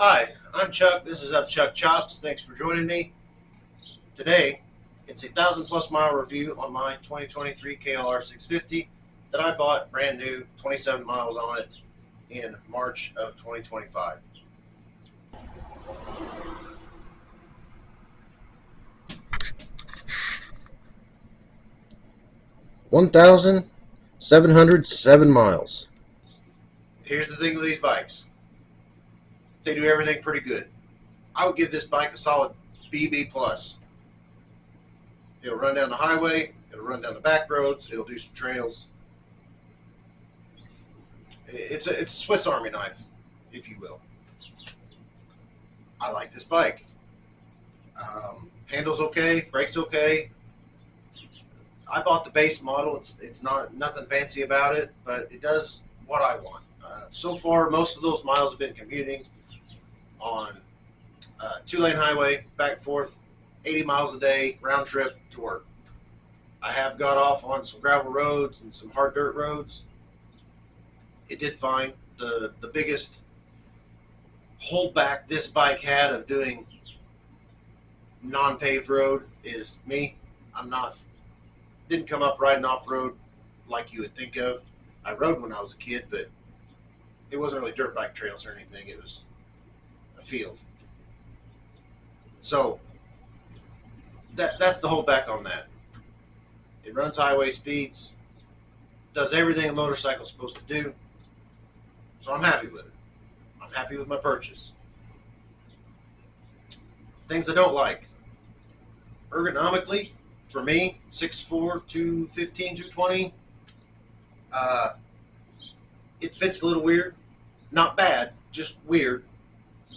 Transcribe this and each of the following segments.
Hi, I'm Chuck. This is Up Chuck Chops. Thanks for joining me. Today, it's a 1,000+ mile review on my 2023 KLR 650 that I bought brand new, 27 miles on it in March of 2025. 1,707 miles. Here's the thing with these bikes. They do everything pretty good. I would give this bike a solid BB plus. It'll run down the highway, it'll run down the back roads, it'll do some trails. It's a Swiss Army knife, if you will. I like this bike. Handles okay, brakes okay. I bought the base model. It's not nothing fancy about it, but it does what I want. So far, most of those miles have been commuting on two-lane highway, back and forth, 80 miles a day, round trip to work. I have got off on some gravel roads and some hard dirt roads. It did fine. The biggest holdback this bike had of doing non-paved road is me. Didn't come up riding off road like you would think of. I rode when I was a kid, but it wasn't really dirt bike trails or anything. It was a field. So that's the holdback on that. It runs highway speeds, does everything a motorcycle is supposed to do. So I'm happy with it. I'm happy with my purchase. Things I don't like. Ergonomically, for me, 6'4", 215, 220, it fits a little weird. Not bad, just weird.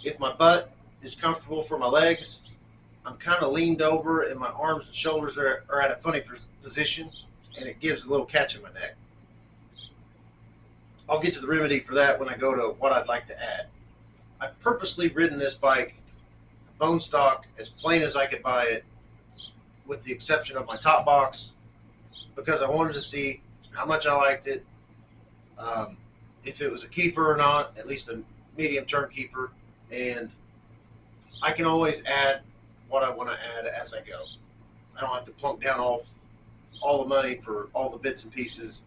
If my butt is comfortable for my legs, I'm kind of leaned over and my arms and shoulders are at a funny position, and it gives a little catch in my neck. I'll get to the remedy for that when I go to what I'd like to add. I've purposely ridden this bike bone stock, as plain as I could buy it, with the exception of my top box, because I wanted to see how much I liked it, if it was a keeper or not, at least a medium-term keeper, and I can always add what I want to add as I go. I don't have to plunk down all the money for all the bits and pieces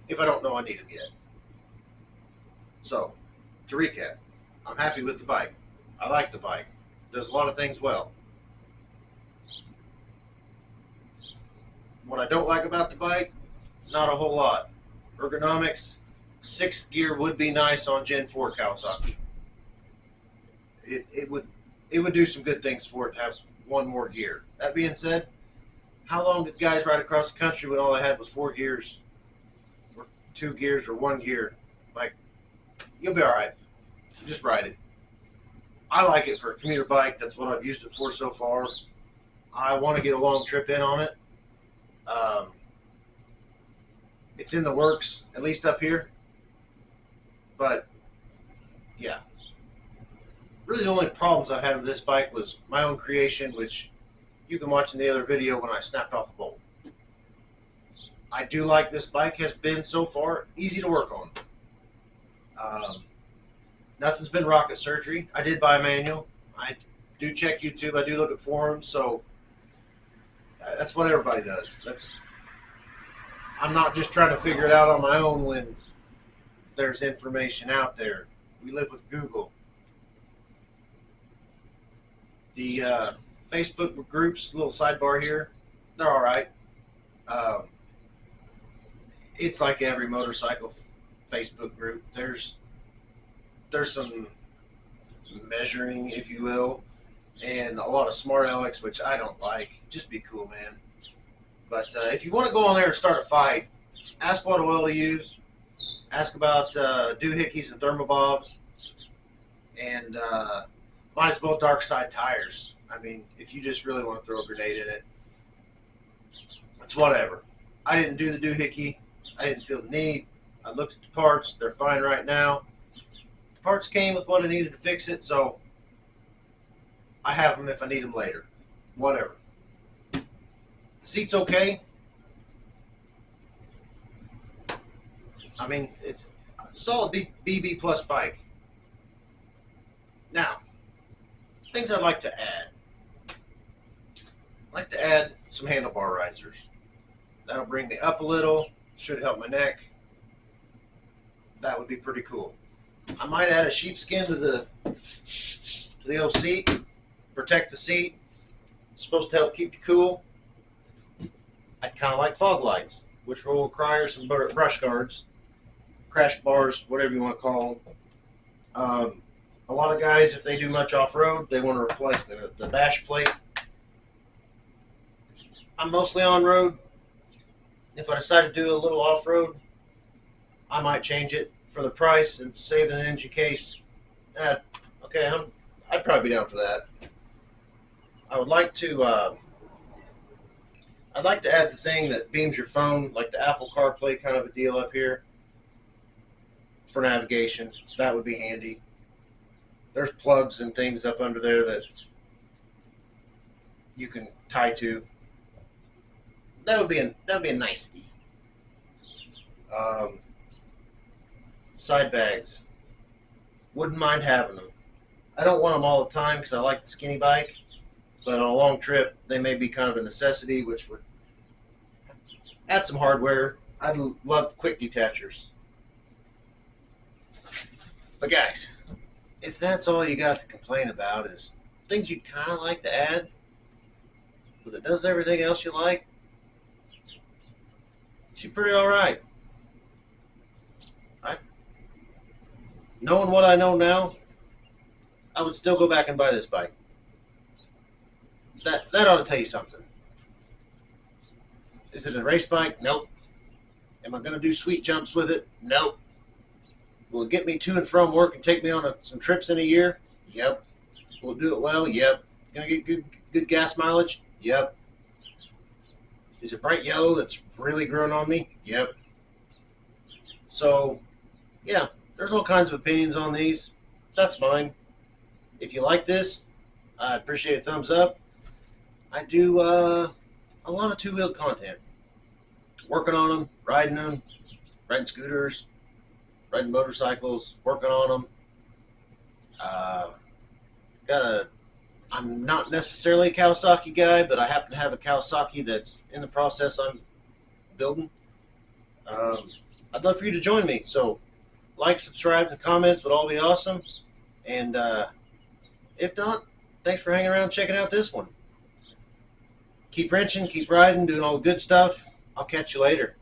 if I don't know I need them yet. So, to recap, I'm happy with the bike. I like the bike. It does a lot of things well. What I don't like about the bike, not a whole lot. Ergonomics, 6th gear would be nice on Gen 4 Kawasaki. It would do some good things for it to have one more gear. That being said, how long did guys ride across the country when all they had was 4 gears, or 2 gears, or 1 gear? Like, you'll be all right. Just ride it. I like it for a commuter bike. That's what I've used it for so far. I want to get a long trip in on it. It's in the works, at least up here. But, yeah. Really the only problems I've had with this bike was my own creation, which you can watch in the other video when I snapped off a bolt. I do like this bike. Has been so far easy to work on. Nothing's been rocket surgery. I did buy a manual. I do check YouTube. I do look at forums. So that's what everybody does. I'm not just trying to figure it out on my own when there's information out there. We live with Google. The Facebook groups, little sidebar here, they're all right. It's like every motorcycle Facebook group. There's some measuring, if you will, and a lot of smart alecks, which I don't like. Just be cool, man. But if you want to go on there and start a fight, ask what oil to use. Ask about doohickeys and thermobobs. And might as well dark side tires. I mean, if you just really want to throw a grenade in it, it's whatever. I didn't do the doohickey. I didn't feel the need. I looked at the parts. They're fine right now. The parts came with what I needed to fix it, so I have them if I need them later. Whatever. The seat's okay. I mean, it's a solid BB plus bike. things I'd like to add. I'd like to add some handlebar risers. That'll bring me up a little, should help my neck. That would be pretty cool. I might add a sheepskin to the old seat, protect the seat. It's supposed to help keep you cool. I'd kind of like fog lights, which will require some brush guards, crash bars, whatever you want to call them. A lot of guys, if they do much off-road, they want to replace the bash plate. I'm mostly on-road. If I decide to do a little off-road, I might change it for the price and save an engine case. Okay, I'd probably be down for that. I would like to. I'd like to add the thing that beams your phone, like the Apple CarPlay kind of a deal up here for navigation. That would be handy. There's plugs and things up under there that you can tie to. That would be a nicety. Side bags. Wouldn't mind having them. I don't want them all the time because I like the skinny bike, but on a long trip they may be kind of a necessity, which would add some hardware. I'd love quick detachers. But guys, if that's all you got to complain about is things you'd kind of like to add, but it does everything else you like, she's pretty all right. Knowing what I know now, I would still go back and buy this bike. That ought to tell you something. Is it a race bike? Nope. Am I going to do sweet jumps with it? Nope. Will it get me to and from work and take me on some trips in a year? Yep. Will it do it well? Yep. Going to get good gas mileage? Yep. Is it bright yellow that's really growing on me? Yep. So, yeah, there's all kinds of opinions on these. That's fine. If you like this, I appreciate a thumbs up. I do a lot of two-wheeled content. Working on them, riding scooters, riding motorcycles, working on them. I'm not necessarily a Kawasaki guy, but I happen to have a Kawasaki that's in the process I'm building. I'd love for you to join me. So like, subscribe, and comments would all be awesome. And if not, thanks for hanging around checking out this one. Keep wrenching, keep riding, doing all the good stuff. I'll catch you later.